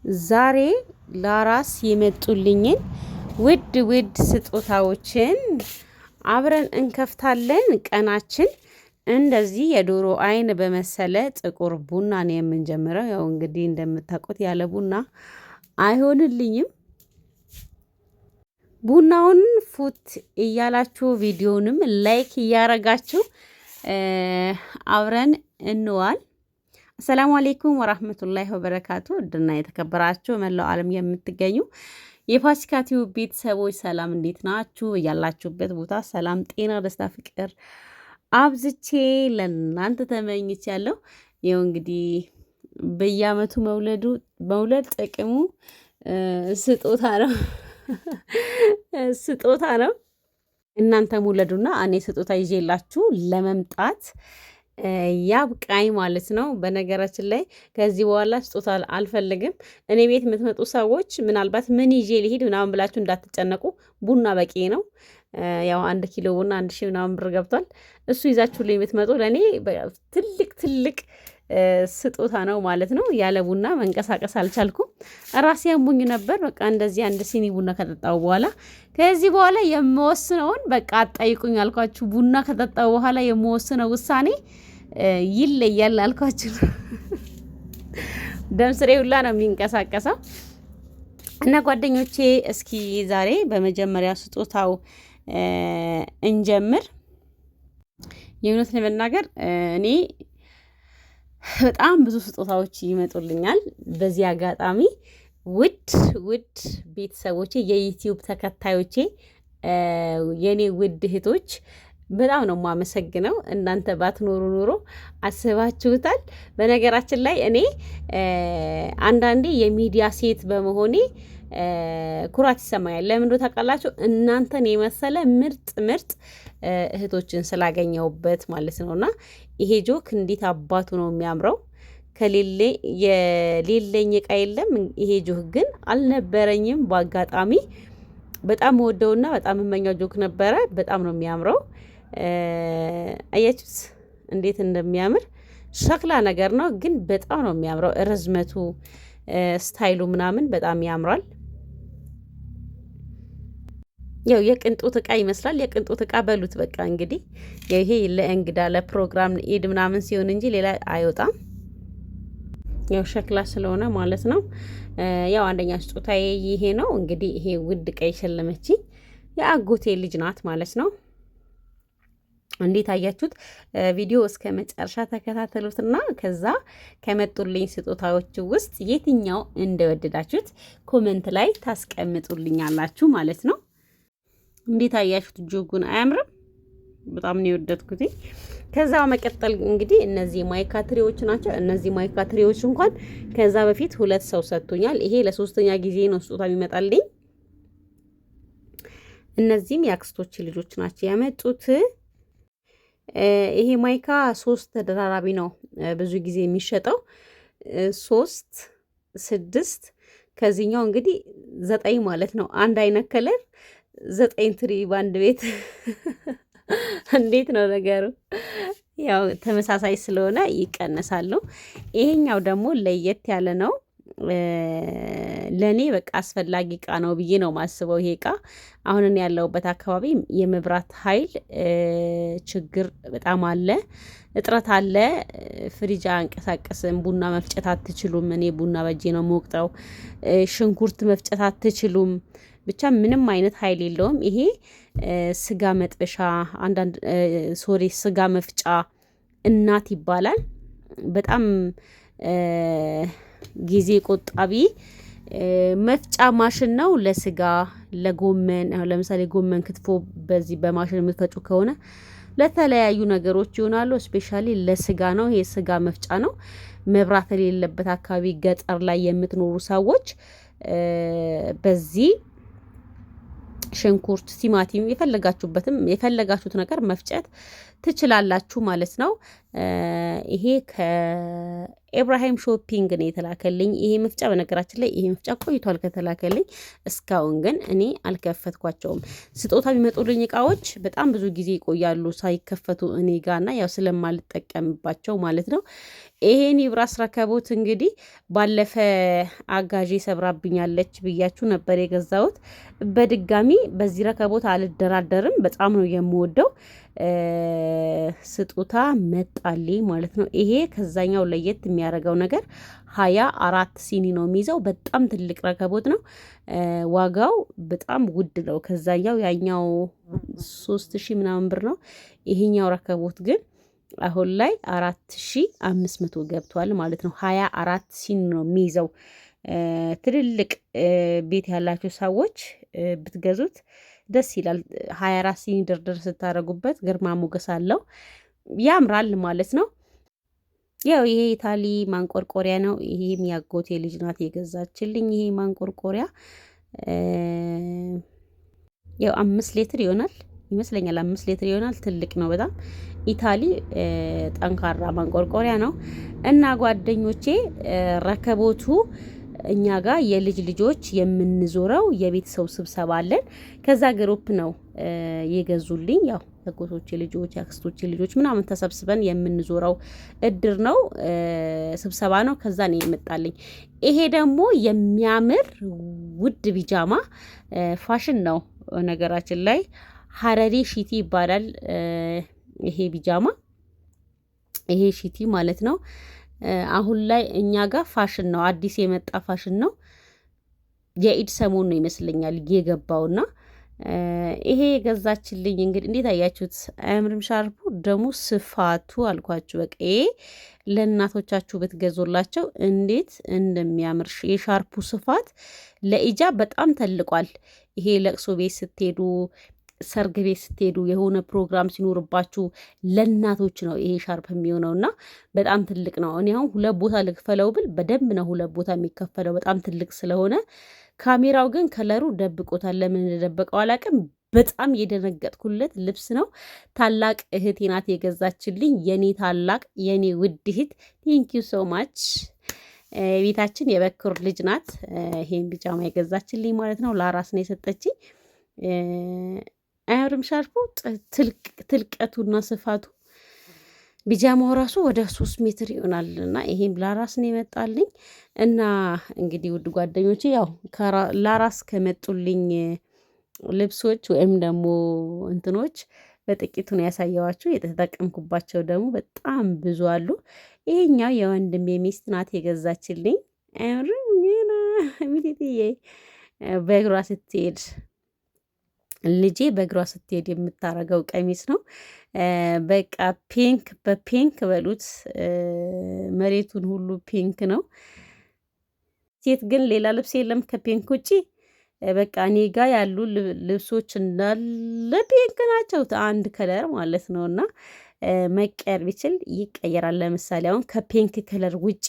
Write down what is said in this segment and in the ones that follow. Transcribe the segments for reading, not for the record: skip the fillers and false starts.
ዛሬ ለአራስ የመጡልኝን ውድ ስጦታዎችን አብረን እንከፍታለን። ቀናችን እንደዚህ የዶሮ አይን በመሰለ ጥቁር ቡና ነው የምንጀምረው። ያው እንግዲህ እንደምታውቁት ያለ ቡና አይሆንልኝም። ቡናውን ፉት እያላችሁ ቪዲዮንም ላይክ እያረጋችሁ አብረን እንዋል። አሰላሙ አሌይኩም ወራህመቱላሂ ወበረካቱ። እድና የተከበራችሁ መላው ዓለም የምትገኙ የፋሲካ ቲዩብ ቤተሰቦች ሰላም፣ እንዴት ናችሁ? ያላችሁበት ቦታ ሰላም፣ ጤና፣ ደስታ፣ ፍቅር አብዝቼ ለእናንተ ተመኝቻለሁ። ይኸው እንግዲህ በየአመቱ መውለድ ጥቅሙ ስጦታ ነው ስጦታ ነው። እናንተ ውለዱና እኔ ስጦታ ይዤላችሁ ለመምጣት ያብቃኝ ማለት ነው። በነገራችን ላይ ከዚህ በኋላ ስጦታ አልፈልግም። እኔ ቤት የምትመጡ ሰዎች ምናልባት ምን ይዤ ልሂድ ምናምን ብላችሁ እንዳትጨነቁ፣ ቡና በቂ ነው። ያው 1 ኪሎ ቡና 1000 ምናምን ብር ገብቷል። እሱ ይዛችሁልኝ የምትመጡ ለእኔ ትልቅ ስጦታ ነው ማለት ነው። ያለ ቡና መንቀሳቀስ አልቻልኩም። ራሴ ያሙኝ ነበር። በቃ እንደዚህ 1 ሲኒ ቡና ከጠጣው በኋላ ከዚህ በኋላ የምወስነውን በቃ አጠይቁኝ አልኳችሁ። ቡና ከጠጣው በኋላ የምወስነው ውሳኔ ይለያል አልኳችሁ። ደም ስሬ ሁላ ነው የሚንቀሳቀሰው። እና ጓደኞቼ እስኪ ዛሬ በመጀመሪያ ስጦታው እንጀምር። የእውነት ለመናገር እኔ በጣም ብዙ ስጦታዎች ይመጡልኛል። በዚህ አጋጣሚ ውድ ቤተሰቦቼ፣ የዩቲዩብ ተከታዮቼ፣ የኔ ውድ እህቶች በጣም ነው የማመሰግነው። እናንተ ባትኖሩ ኑሮ አስባችሁታል? በነገራችን ላይ እኔ አንዳንዴ የሚዲያ ሴት በመሆኔ ኩራት ይሰማኛል። ለምን እንደው ታውቃላችሁ? እናንተን የመሰለ ምርጥ እህቶችን ስላገኘሁበት ማለት ነውና ይሄ ጆክ እንዴት አባቱ ነው የሚያምረው። የሌለኝ እቃ የለም። ይሄ ጆክ ግን አልነበረኝም። በአጋጣሚ በጣም ወደውና በጣም የምመኛው ጆክ ነበረ። በጣም ነው የሚያምረው። አያችሁት እንዴት እንደሚያምር? ሸክላ ነገር ነው ግን በጣም ነው የሚያምረው። ርዝመቱ፣ ስታይሉ ምናምን በጣም ያምራል። ያው የቅንጦት እቃ ይመስላል። የቅንጦት እቃ በሉት በቃ እንግዲህ ይሄ ለእንግዳ ለፕሮግራም ኢድ ምናምን ሲሆን እንጂ ሌላ አይወጣም። ያው ሸክላ ስለሆነ ማለት ነው። ያው አንደኛ ስጦታዬ ይሄ ነው። እንግዲህ ይሄ ውድ እቃ የሸለመችኝ የአጎቴ ልጅ ናት ማለት ነው። እንዴት አያችሁት? ቪዲዮ እስከ መጨረሻ ተከታተሉትና ከዛ ከመጡልኝ ስጦታዎች ውስጥ የትኛው እንደወደዳችሁት ኮመንት ላይ ታስቀምጡልኛላችሁ ማለት ነው። እንዴት አያችሁት? ጆጉን አያምርም? በጣም ነው የወደድኩት። ከዛ መቀጠል እንግዲህ እነዚህ ማይካትሪዎች ናቸው። እነዚህ ማይካትሪዎች እንኳን ከዛ በፊት 2 ሰው ሰጥቶኛል። ይሄ ለሶስተኛ ጊዜ ነው ስጦታ የሚመጣልኝ። እነዚህም የአክስቶች ልጆች ናቸው ያመጡት። ይሄ ማይካ 3 ተደራራቢ ነው ብዙ ጊዜ የሚሸጠው 3 6 ከዚህኛው እንግዲህ 9 ማለት ነው። አንድ አይነት ከለር 9 ትሪ ባንድ ቤት እንዴት ነው ነገሩ? ያው ተመሳሳይ ስለሆነ ይቀነሳሉ። ይሄኛው ደግሞ ለየት ያለ ነው። ለኔ በቃ አስፈላጊ እቃ ነው ብዬ ነው ማስበው። ይሄ እቃ አሁን ያለውበት አካባቢ የመብራት ኃይል ችግር በጣም አለ፣ እጥረት አለ። ፍሪጅ አንቀሳቀስም፣ ቡና መፍጨት አትችሉም። እኔ ቡና በጄ ነው የምወቅጠው። ሽንኩርት መፍጨት አትችሉም። ብቻ ምንም አይነት ኃይል የለውም። ይሄ ስጋ መጥበሻ ስጋ መፍጫ እናት ይባላል። በጣም ጊዜ ቆጣቢ መፍጫ ማሽን ነው። ለስጋ፣ ለጎመን፣ ለምሳሌ ጎመን ክትፎ በዚህ በማሽን የምትፈጩ ከሆነ ለተለያዩ ነገሮች ይሆናሉ። ስፔሻሊ ለስጋ ነው። ይሄ ስጋ መፍጫ ነው። መብራት የሌለበት አካባቢ ገጠር ላይ የምትኖሩ ሰዎች በዚህ ሽንኩርት፣ ቲማቲም የፈለጋችሁት ነገር መፍጨት ትችላላችሁ ማለት ነው። ይሄ ከኢብራሂም ሾፒንግ ነው የተላከልኝ ይሄ መፍጫ። በነገራችን ላይ ይሄ መፍጫ ቆይቷል ከተላከልኝ፣ እስካሁን ግን እኔ አልከፈትኳቸውም። ስጦታ የሚመጡልኝ እቃዎች በጣም ብዙ ጊዜ ይቆያሉ ሳይከፈቱ እኔ ጋርና ያው ስለማልጠቀምባቸው ማለት ነው። ይሄን የብራስ ረከቦት እንግዲህ ባለፈ አጋዤ ሰብራብኛለች ብያችሁ ነበር የገዛሁት። በድጋሚ በዚህ ረከቦት አልደራደርም። በጣም ነው የምወደው። ስጦታ መጣልኝ ማለት ነው። ይሄ ከዛኛው ለየት የሚያደርገው ነገር 24 ሲኒ ነው የሚይዘው። በጣም ትልቅ ረከቦት ነው። ዋጋው በጣም ውድ ነው። ከዛኛው ያኛው 3000 ምናምን ብር ነው። ይሄኛው ረከቦት ግን አሁን ላይ 4500 ገብቷል ማለት ነው። 24 ሲኒ ነው የሚይዘው። ትልልቅ ቤት ያላቸው ሰዎች ብትገዙት ደስ ይላል። 24 ሲኒ ድርድር ስታደርጉበት ግርማ ሞገስ አለው፣ ያምራል ማለት ነው። ያው ይሄ ኢታሊ ማንቆርቆሪያ ነው። ይሄም ያጎቴ ልጅ ናት የገዛችልኝ። ይሄ ማንቆርቆሪያ ያው 5 ሊትር ይሆናል ይመስለኛል። 5 ሊትር ይሆናል። ትልቅ ነው በጣም። ኢታሊ ጠንካራ ማንቆርቆሪያ ነው። እና ጓደኞቼ ረከቦቱ እኛ ጋር የልጅ ልጆች የምንዞረው የቤተሰብ ስብሰባ አለን። ከዛ ግሩፕ ነው የገዙልኝ። ያው ያጎቶቼ ልጆች፣ ያክስቶቼ ልጆች ምናምን ተሰብስበን የምንዞረው እድር ነው፣ ስብሰባ ነው። ከዛ ነው የመጣልኝ። ይሄ ደግሞ የሚያምር ውድ ቢጃማ ፋሽን ነው ነገራችን ላይ። ሀረሪ ሺቲ ይባላል ይሄ ቢጃማ፣ ይሄ ሺቲ ማለት ነው። አሁን ላይ እኛ ጋር ፋሽን ነው፣ አዲስ የመጣ ፋሽን ነው። የኢድ ሰሞን ነው ይመስለኛል የገባውና ይሄ የገዛችልኝ እንግዲህ እንዴት አያችሁት? አያምርም? ሻርፑ ደግሞ ስፋቱ አልኳችሁ። በቃ ለእናቶቻችሁ ብትገዙላቸው እንዴት እንደሚያምር የሻርፑ ስፋት ለኢጃ በጣም ተልቋል። ይሄ ለቅሶ ቤት ስትሄዱ፣ ሰርግ ቤት ስትሄዱ፣ የሆነ ፕሮግራም ሲኖርባችሁ ለእናቶች ነው ይሄ ሻርፕ የሚሆነው እና በጣም ትልቅ ነው። እኔ አሁን 2 ቦታ ልክፈለው ብል በደንብ ነው 2 ቦታ የሚከፈለው በጣም ትልቅ ስለሆነ። ካሜራው ግን ከለሩ ደብቆታል። ለምን እንደደበቀው አላውቅም። በጣም የደነገጥኩለት ልብስ ነው። ታላቅ እህቴ ናት የገዛችልኝ። የኔ ታላቅ የኔ ውድ እህት ቴንኪዩ ሶ ማች። ቤታችን የበኩር ልጅ ናት። ይሄን ቢጃማ የገዛችልኝ ማለት ነው። ለአራስ ነው የሰጠችኝ። አያምርም? ሻርፑ ትልቀቱና ስፋቱ ቢጃማው ራሱ ወደ 3 ሜትር ይሆናል እና ይሄም ለአራስ ነው የመጣልኝ። እና እንግዲህ ውድ ጓደኞቼ ያው ለአራስ ከመጡልኝ ልብሶች ወይም ደግሞ እንትኖች በጥቂቱ ነው ያሳየዋችሁ። የተጠቀምኩባቸው ደግሞ በጣም ብዙ አሉ። ይሄኛው የወንድሜ ሚስት ናት የገዛችልኝ። አያምርም? ሚቴትዬ በእግሯ ስትሄድ ልጄ በእግሯ ስትሄድ የምታረገው ቀሚስ ነው። በቃ ፒንክ በፒንክ በሉት፣ መሬቱን ሁሉ ፒንክ ነው። ሴት ግን ሌላ ልብስ የለም ከፒንክ ውጪ። በቃ እኔ ጋ ያሉ ልብሶች እንዳለ ፒንክ ናቸው፣ አንድ ከለር ማለት ነው። እና መቀየር ቢችል ይቀየራል። ለምሳሌ አሁን ከፒንክ ከለር ውጪ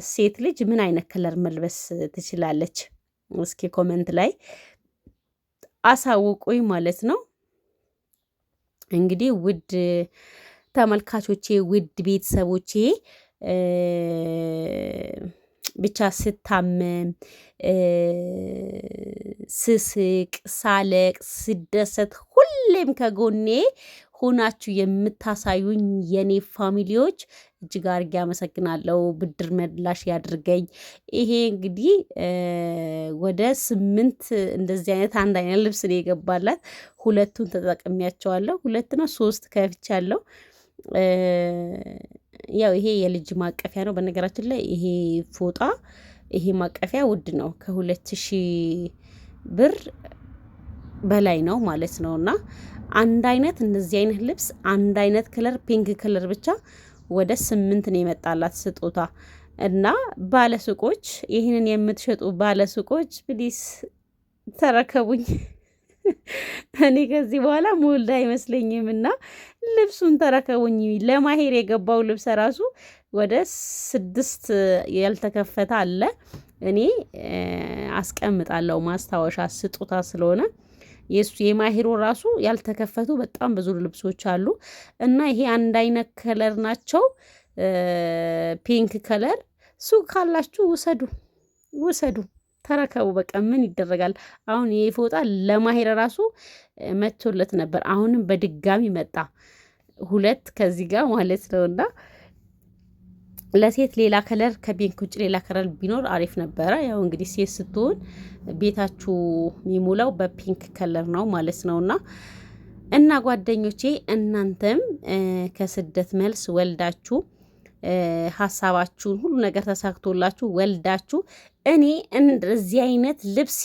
ሴት ልጅ ምን አይነት ከለር መልበስ ትችላለች? እስኪ ኮመንት ላይ አሳውቁኝ ማለት ነው። እንግዲህ ውድ ተመልካቾቼ፣ ውድ ቤተሰቦቼ ብቻ ስታመም፣ ስስቅ፣ ሳለቅ፣ ስደሰት ሁሌም ከጎኔ ሆናችሁ የምታሳዩኝ የኔ ፋሚሊዎች እጅግ አድርጌ አመሰግናለሁ። ብድር መላሽ ያድርገኝ። ይሄ እንግዲህ ወደ 8 እንደዚህ አይነት አንድ አይነት ልብስ ነው የገባላት። 2ቱን ተጠቅሚያቸዋለሁ። 2 ነው 3 ከፍቻለሁ። ያው ይሄ የልጅ ማቀፊያ ነው። በነገራችን ላይ ይሄ ፎጣ፣ ይሄ ማቀፊያ ውድ ነው። ከ2000 ብር በላይ ነው ማለት ነው። እና አንድ አይነት እንደዚህ አይነት ልብስ አንድ አይነት ከለር ፒንክ ከለር ብቻ ወደ 8 ነው የመጣላት ስጦታ። እና ባለሱቆች፣ ይህንን የምትሸጡ ባለሱቆች ፕሊስ ተረከቡኝ። እኔ ከዚህ በኋላ ሞልድ አይመስለኝም እና ልብሱን ተረከቡኝ። ለማሄር የገባው ልብስ ራሱ ወደ 6 ያልተከፈተ አለ። እኔ አስቀምጣለሁ ማስታወሻ ስጦታ ስለሆነ የሱ የማሂሮ ራሱ ያልተከፈቱ በጣም ብዙ ልብሶች አሉ እና ይሄ አንድ አይነት ከለር ናቸው። ፒንክ ከለር ሱቅ ካላችሁ ውሰዱ ውሰዱ ተረከቡ። በቃ ምን ይደረጋል። አሁን ይሄ ፎጣ ለማሂር ራሱ መጥቶለት ነበር። አሁንም በድጋሚ መጣ። ሁለት ከዚህ ጋር ማለት ነውና ለሴት ሌላ ከለር ከፒንክ ውጭ ሌላ ከለር ቢኖር አሪፍ ነበረ። ያው እንግዲህ ሴት ስትሆን ቤታችሁ የሚሞላው በፒንክ ከለር ነው ማለት እና ጓደኞቼ እናንተም ከስደት መልስ ወልዳችሁ ሀሳባችሁን ሁሉ ነገር ተሳክቶላችሁ ወልዳችሁ እኔ እንደዚህ አይነት ልብስ